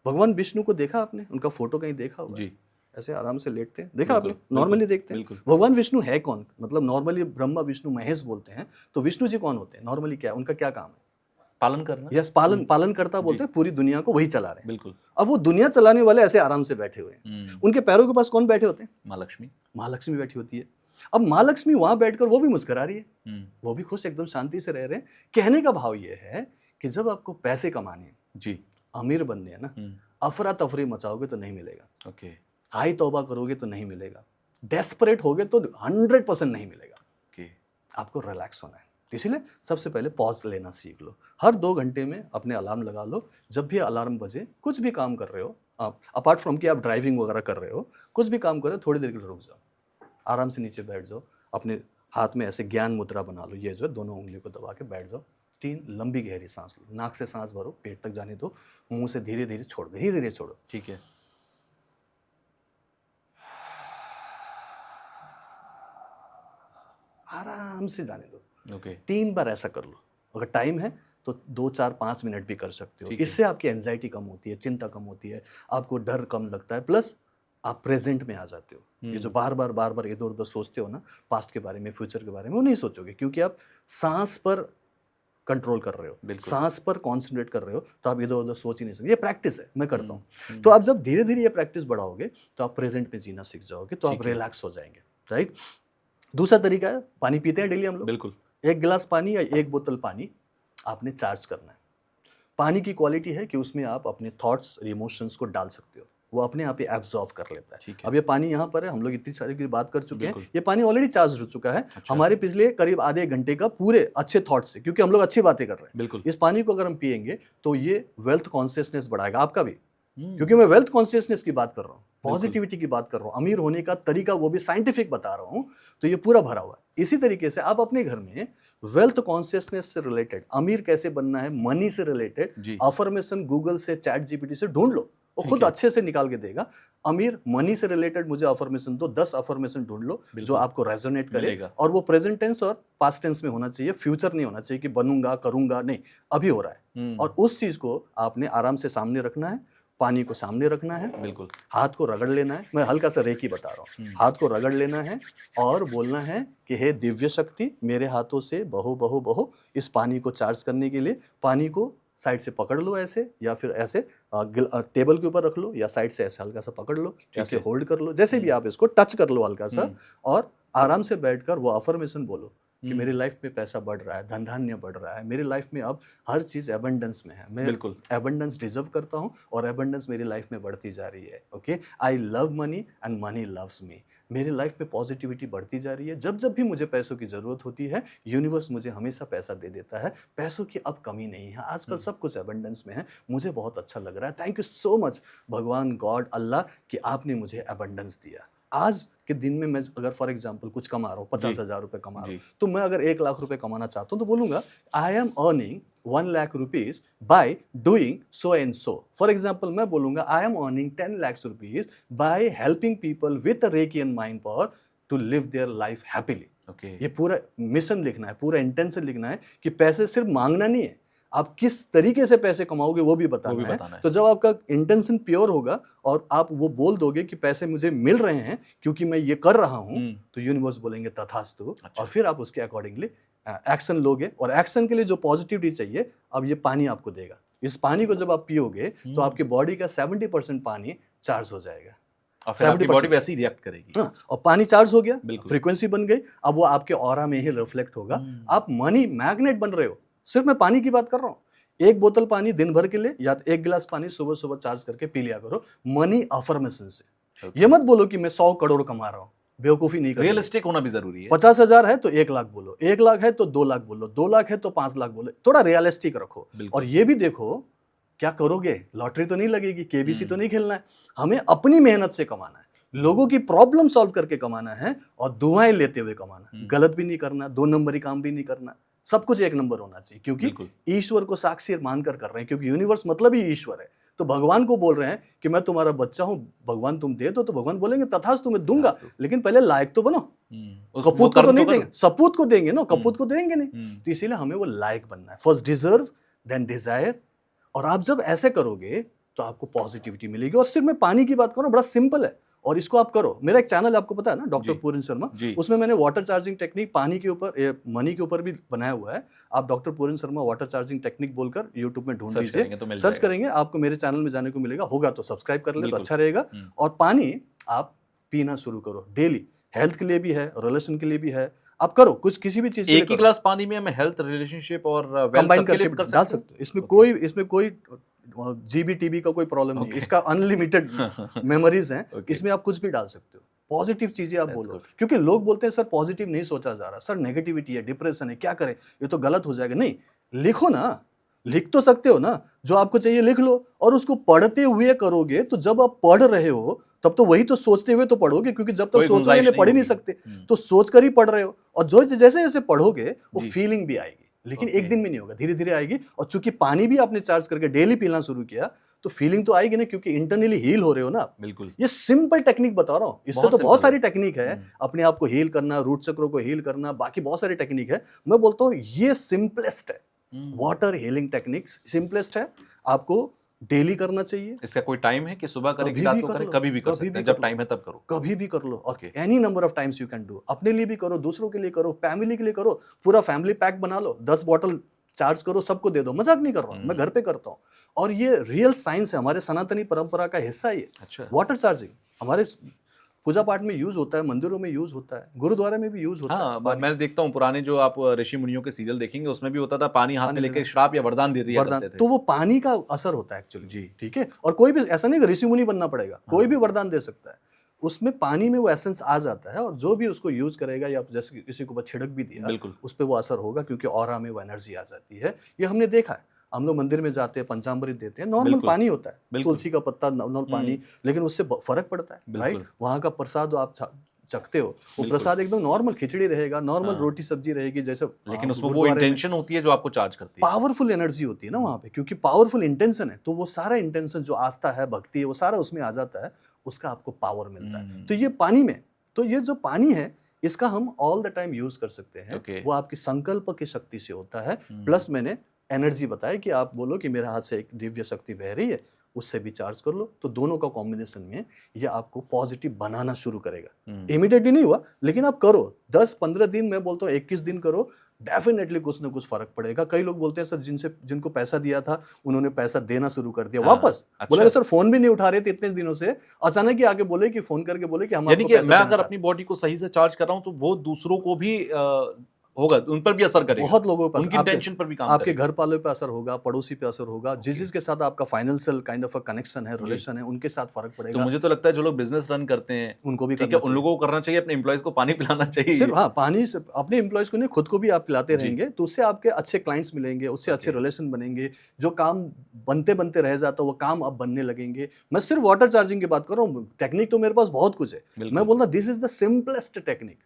भगवान विष्णु को देखा आपने? उनका फोटो कहीं देखा हुआ है? जी ऐसे आराम से लेटते हैं, देखा आपने? बिल्कुल नॉर्मली देखते हैं। बिल्कुल भगवान विष्णु है कौन? मतलब नॉर्मली ब्रह्मा विष्णु महेश बोलते हैं, तो विष्णु जी कौन होते हैं? नॉर्मली क्या है? उनका क्या काम है? पालन करना। यस, पालन करता बोलते जी हैं, पूरी दुनिया को वही चला रहे हैं। बिल्कुल। अब वो दुनिया चलाने वाले ऐसे आराम से बैठे हुए हैं। उनके पैरों के पास कौन बैठे होते हैं? माँ लक्ष्मी। माँ लक्ष्मी बैठी होती है। अब माँ लक्ष्मी वहां बैठकर वो भी मुस्कुरा रही है, वो भी खुश, एकदम शांति से रह रहे हैं। कहने का भाव ये है कि जब आपको पैसे कमाने हैं, जी अमीर बनने हैं ना, अफरा तफरी मचाओगे तो नहीं मिलेगा, ओके हाई तौबा करोगे तो नहीं मिलेगा, डेस्परेट होगे तो 100% नहीं मिलेगा। ओके आपको रिलैक्स होना है। इसीलिए सबसे पहले पॉज लेना सीख लो। हर 2 घंटे में अपने अलार्म लगा लो। जब भी अलार्म बजे, कुछ भी काम कर रहे हो आप, अपार्ट फ्रॉम कि आप ड्राइविंग वगैरह कर रहे हो, कुछ भी काम कर रहे हो, थोड़ी देर के लिए रुक जाओ, आराम से नीचे बैठ जाओ, अपने हाथ में ऐसे ज्ञान मुद्रा बना लो, ये जो है, दोनों उंगली को दबा के बैठ जाओ। 3 लंबी गहरी सांस लो, नाक से सांस भरो, पेट तक जाने दो, मुंह से धीरे धीरे छोड़ो, धीरे धीरे छोड़ो। ठीक है। आराम से जाने दो। ओके 3 बार ऐसा कर लो। अगर टाइम है तो 2, 4, 5 मिनट भी कर सकते हो। ठीक है। इससे आपकी एंजाइटी कम होती है, चिंता कम होती है, आपको डर कम लगता है, प्लस आप प्रेजेंट में आ जाते हो। ये जो बार बार इधर उधर सोचते हो ना, पास्ट के बारे में, फ्यूचर के बारे में, वो नहीं सोचोगे, क्योंकि आप सांस पर कंट्रोल कर रहे हो, बिल्कुल। सांस पर कॉन्सेंट्रेट कर रहे हो, तो आप इधर उधर सोच ही नहीं सकते। ये प्रैक्टिस है, मैं करता हूँ। तो आप जब धीरे धीरे ये प्रैक्टिस बढ़ाओगे तो आप प्रेजेंट में जीना सीख जाओगे, तो आप ठीक है। रिलैक्स हो जाएंगे, राइट। दूसरा तरीका है, पानी पीते हैं डेली हम लोग, बिल्कुल 1 गिलास पानी या 1 बोतल पानी आपने चार्ज करना है। पानी की क्वालिटी है कि उसमें आप अपने थॉट्स और इमोशंस को डाल सकते हो, वो अपने आप ही एब्जॉर्ब कर लेता है। ठीक है। अब ये पानी यहाँ पर है, हम लोग इतनी सारी की बात कर चुके हैं, बिल्कुल। ये पानी ऑलरेडी चार्ज हो चुका है अच्छा। हमारे पिछले करीब आधे घंटे का पूरे अच्छे थॉट्स से, क्योंकि हम लोग अच्छी बातें कर रहे हैं। बिल्कुल। इस पानी को अगर हम पिएंगे तो ये वेल्थ कॉन्शियसनेस बढ़ाएगा, आपका भी, क्योंकि मैं वेल्थ कॉन्शियसनेस की बात कर रहा हूँ, पॉजिटिविटी की बात कर रहा हूँ, अमीर होने का तरीका वो भी साइंटिफिक बता रहा हूँ, तो ये पूरा भरा हुआ है। इसी तरीके से आप अपने घर में वेल्थ कॉन्शियसनेस से रिलेटेड, अमीर कैसे बनना है, मनी से रिलेटेड अफर्मेशन गूगल से, चैट जीपीटी से ढूंढ लो, वो खुद अच्छे से निकाल के देगा। अमीर मनी से रिलेटेड मुझे अफर्मेशन दो, 10 अफर्मेशन ढूंढ लो जो आपको रेजोनेट करे, और वो प्रेजेंट टेंस और पास्ट टेंस में होना चाहिए, फ्यूचर नहीं होना चाहिए कि बनूंगा करूंगा, नहीं, अभी हो रहा है। और उस चीज को आपने आराम से सामने रखना है, पानी को सामने रखना है, बिल्कुल, हाथ को रगड़ लेना है, मैं हल्का सा रेकी बता रहा हूँ, हाथ को रगड़ लेना है और बोलना है कि हे दिव्य शक्ति, मेरे हाथों से बहो बहो बहो, इस पानी को चार्ज करने के लिए पानी को साइड से पकड़ लो ऐसे, या फिर ऐसे टेबल के ऊपर रख लो, या साइड से ऐसे हल्का सा पकड़ लो, ऐसे होल्ड कर लो, जैसे भी आप इसको टच कर लो हल्का सा, और आराम से बैठकर वो अफर्मेशन बोलो कि मेरी लाइफ में पैसा बढ़ रहा है, धन धान्य बढ़ रहा है, मेरी लाइफ में अब हर चीज एबंडेंस में है, मैं बिल्कुल एबंडेंस डिजर्व करता हूँ और एबंडेंस मेरी लाइफ में बढ़ती जा रही है। Okay, I love money and money loves me, मेरी लाइफ में पॉजिटिविटी बढ़ती जा रही है। जब जब भी मुझे पैसों की जरूरत होती है, यूनिवर्स मुझे हमेशा पैसा दे देता है, पैसों की अब कमी नहीं है, आजकल सब कुछ एबंडेंस में है, मुझे बहुत अच्छा लग रहा है, थैंक यू सो मच भगवान गॉड अल्लाह कि आपने मुझे एबंडेंस दिया। आज के दिन में मैं अगर फॉर एग्जांपल कुछ कमा रहा हूँ, 50,000 रुपए कमा रहा हूँ, तो मैं अगर 1 लाख रुपए कमाना चाहता हूँ तो बोलूंगा I am earning 1 lakh rupees by doing so and so. For example मैं बोलूंगा I am earning 10 lakh rupees by helping people with reiki and mind power to live their life happily. ये पूरा मिशन लिखना है, पूरा इंटेंशन लिखना है कि पैसे सिर्फ मांगना नहीं है, आप किस तरीके से पैसे कमाओगे वो भी बताना है। तो जब आपका इंटेंशन प्योर होगा और आप वो बोल दोगे कि पैसे मुझे मिल रहे हैं क्योंकि मैं ये कर रहा हूं, तो यूनिवर्स बोलेंगे तथास्तु। और फिर आप उसके अकॉर्डिंगली एक्शन लोगे, और एक्शन के लिए जो पॉजिटिविटी चाहिए, अब ये पानी आपको देगा। इस पानी को जब आप पियोगे तो आपकी बॉडी का 70% पानी चार्ज हो जाएगा, और फिर आपकी बॉडी वैसे ही रिएक्ट करेगी। हाँ, और पानी चार्ज हो गया, फ्रीक्वेंसी बन गई, अब वो आपके ऑरा में ही रिफ्लेक्ट होगा। आप मनी मैग्नेट बन रहे हो। सिर्फ मैं पानी की बात कर रहा हूँ, 1 बोतल पानी दिन भर के लिए या 1 गिलास पानी सुबह सुबह चार्ज करके पी लिया करो, मनी अफर्मेशन से। ये मत बोलो कि मैं 100 करोड़ कमा रहा हूँ, बेवकूफी नहीं करनी। रियलिस्टिक होना भी जरूरी है। 50,000 है तो 1 लाख बोलो, 1 लाख है तो 2 लाख बोलो, 2 लाख है तो 5 लाख बोलो, थोड़ा रियलिस्टिक रखो। और ये भी देखो क्या करोगे, लॉटरी तो नहीं लगेगी, केबीसी तो नहीं खेलना है, हमें अपनी मेहनत से कमाना है, लोगों की प्रॉब्लम सॉल्व करके कमाना है, और दुआएं लेते हुए कमाना है। गलत भी नहीं करना, 2 नंबरी काम भी नहीं करना, सब कुछ 1 नंबर होना चाहिए, क्योंकि ईश्वर को साक्षी मानकर कर रहे हैं, क्योंकि यूनिवर्स मतलब ही ईश्वर है। तो भगवान को बोल रहे हैं कि मैं तुम्हारा बच्चा हूं, भगवान तुम दे दो, तो भगवान बोलेंगे तथास्तु, मैं दूंगा, लेकिन पहले लायक तो बनो। कपूत को तो नहीं देंगे, सपूत को देंगे ना, कपूत को देंगे नहीं। तो इसीलिए हमें वो लायक बनना है, फर्स्ट डिजर्व देन डिजायर। और आप जब ऐसे करोगे तो आपको पॉजिटिविटी मिलेगी। और सिर्फ मैं पानी की बात करूँ, बड़ा सिंपल है और इसको आप करो। मेरा एक चैनल आपको पता है ना, डॉक्टर जी। पूरन शर्मा, जी। उसमें मैंने वाटर चार्जिंग टेक्निक पानी के ऊपर, मनी के ऊपर भी बनाया हुआ है। आप डॉक्टर पूरन शर्मा वाटर चार्जिंग टेक्निक बोलकर यूट्यूब में ढूंढ सर्च लीजिए, करेंगे तो मिल सर्च जाएगा। करेंगे आपको मेरे चैनल में जाने को मिलेगा। होगा तो सब्सक्राइब कर ले तो बिल्कुल। अच्छा रहेगा। हुँ। और पानी आप पीना शुरू करो डेली, हेल्थ के लिए भी है, रिलेशन के लिए भी है। आप करो, कुछ किसी भी चीज के लिए एक ही करो, गिलास पानी में हम हेल्थ, रिलेशनशिप और वेल्थ कंबाइन सबके लिए करके कर डाल सकते हैं? सकते हो। इसमें ओके। कोई जीबी टीबी का कोई प्रॉब्लम नहीं है। ओके। इसका अनलिमिटेड मेमोरीज हैं, ओके। इसमें आप कुछ भी डाल सकते हो। पॉजिटिव चीजें आप दैट्स बोलो, गुड। क्योंकि लोग बोलते हैं सर पॉजिटिव नहीं सोचा जा रहा, सर नेगेटिविटी है, डिप्रेशन है, क्या करें, ये तो गलत हो जाएगा। नहीं, लिखो ना, लिख तो सकते हो ना, जो आपको चाहिए लिख लो और उसको पढ़ते हुए करोगे। तो जब आप पढ़ रहे हो तब तो वही तो सोचते हुए तो पढ़ोगे, क्योंकि जब तक कोई सोचोगे गुंजाइश नहीं नहीं पढ़ ही नहीं होगी। सकते। हुँ। तो सोचकर ही पढ़ रहे हो, और जो जैसे जैसे पढ़ोगे वो जी। फीलिंग भी आएगी, लेकिन ओके। एक दिन में नहीं होगा, धीरे धीरे आएगी। और चूंकि पानी भी आपने चार्ज करके डेली पीना शुरू किया, तो फीलिंग तो आएगी ना, क्योंकि इंटरनली हील हो रहे हो ना आप। बिल्कुल। ये सिंपल टेक्निक बता रहा हूँ, इससे बहुत तो बहुत सिंपल है। सारी टेक्निक है। हुँ। अपने आप को हील करना, रूट चक्रों को हील करना, बाकी बहुत सारी टेक्निक है। मैं बोलता हूँ ये सिंपलेस्ट है, हुँ। वाटर हीलिंग टेक्निक सिंपलेस्ट है, आपको डेली करना चाहिए। इसका कोई टाइम है कि सुबह करें कि कभी रात भी को कर करें? लो, कभी भी कर कभी सकते भी हैं, कर जब लो, टाइम है तब करो। कभी भी कर लो। और okay. Any number of times you can do. अपने लिए भी करो, दूसरों के लिए करो, फैमिली के लिए करो, पूरा फैमिली पैक बना लो, 10 बॉटल चार्ज करो, सबको दे दो। मजाक नहीं कर रहा हूँ, मैं घर पे करता हूँ। और ये रियल साइंस है, हमारे सनातनी परंपरा का हिस्सा है ये। अच्छा। वाटर चार्जिंग हमारे पूजा पाठ में यूज होता है, मंदिरों में यूज होता है, गुरुद्वारा में भी यूज होता है हाँ, पानी। मैं देखता हूँ पुराने जो आप ऋषि मुनियों के सीरियल देखेंगे, उसमें भी होता था पानी हाथ में पानी लेके लेकर श्राप या वरदान दे दिया वरदान, करते थे। तो वो पानी का असर होता है एक्चुअली। जी। ठीक है, और कोई भी ऐसा नहीं कि ऋषि मुनि बनना पड़ेगा, कोई भी वरदान दे सकता है। उसमें पानी में वो एसेंस आ जाता है, और जो भी उसको यूज करेगा, या जैसे कि किसी को ऊपर छिड़क भी दिया, बिल्कुल। उस पर वो असर होगा, क्योंकि ऑरा में वो एनर्जी आ जाती है। ये हमने देखा है। हम लोग मंदिर में जाते हैं, पंचामृत देते हैं, नॉर्मल बिल्कुल। पानी होता है, बिल्कुल। तुलसी का पत्ता, नॉर्मल पानी, लेकिन उससे फर्क पड़ता है, राइट। बिल्कुल। वहाँ का प्रसाद आप चखते हो, वो बिल्कुल। प्रसाद एकदम नॉर्मल खिचड़ी रहेगा, नॉर्मल हाँ। रोटी सब्जी रहेगी, जैसे लेकिन उसमें वो गुरुद्वारे में इंटेंशन होती है जो आपको चार्ज करती है। पावरफुल एनर्जी होती है ना वहाँ पे, क्योंकि पावरफुल इंटेंशन है। तो वो सारा इंटेंशन, जो आस्था है, भक्ति है, वो सारा उसमें आ जाता है, उसका आपको पावर मिलता है। तो ये पानी में, तो ये जो पानी है, इसका हम ऑल द टाइम यूज कर सकते हैं। ओके। वो आपकी संकल्प की शक्ति से होता है। हम्म। प्लस मैंने एनर्जी बताया कि आप बोलो कि मेरे हाथ से एक दिव्य शक्ति बह रही है, उससे भी चार्ज कर लो। तो दोनों का कॉम्बिनेशन में ये आपको पॉजिटिव बनाना शुरू करेगा। इमीडिएटली नहीं हुआ, लेकिन आप करो 10-15 दिन, मैं बोलता हूँ 21 दिन करो, डेफिनेटली कुछ ना कुछ फर्क पड़ेगा। कई लोग बोलते हैं सर जिनको पैसा दिया था, उन्होंने पैसा देना शुरू कर दिया हाँ, वापस। अच्छा। बोला सर फोन भी नहीं उठा रहे थे इतने दिनों से, अचानक ही आके बोले कि फोन करके बोले कि हम यानी आपको कि पैसा मैं देना अगर चाहते अपनी बॉडी को सही से चार्ज कर रहा हूँ तो वो दूसरों को भी होगा, उन पर भी असर हैं। करेगा। बहुत लोगों के पास उनकी इंटेंशन पर भी काम आपके करेगा। घर वालों पे असर होगा, पड़ोसी पे असर होगा, जिसके साथ आपका फाइनेंशियल काइंड ऑफ कनेक्शन है, रिलेशन है, उनके साथ फर्क तो पड़ेगा। मुझे तो लगता है जो लोग बिजनेस रन करते हैं, उनको भी ठीक करना है, उन चाहिए। लोगों को करना चाहिए, अपने एम्प्लॉइज को पानी पिलाना चाहिए। सिर्फ हाँ, पानी से अपने एम्प्लॉयज को नहीं, खुद को भी आप पिलाते जी। रहेंगे, तो उससे आपके अच्छे क्लाइंट्स मिलेंगे, उससे अच्छे ओके। रिलेशन बनेंगे। जो काम बनते बनते रह जाता है, वो काम अब बनने लगेंगे। मैं सिर्फ वाटर चार्जिंग की बात कर रहा हूँ, टेक्निक तो मेरे पास बहुत कुछ है। मैं बिल्कुल। बोल रहा this is the simplest technique.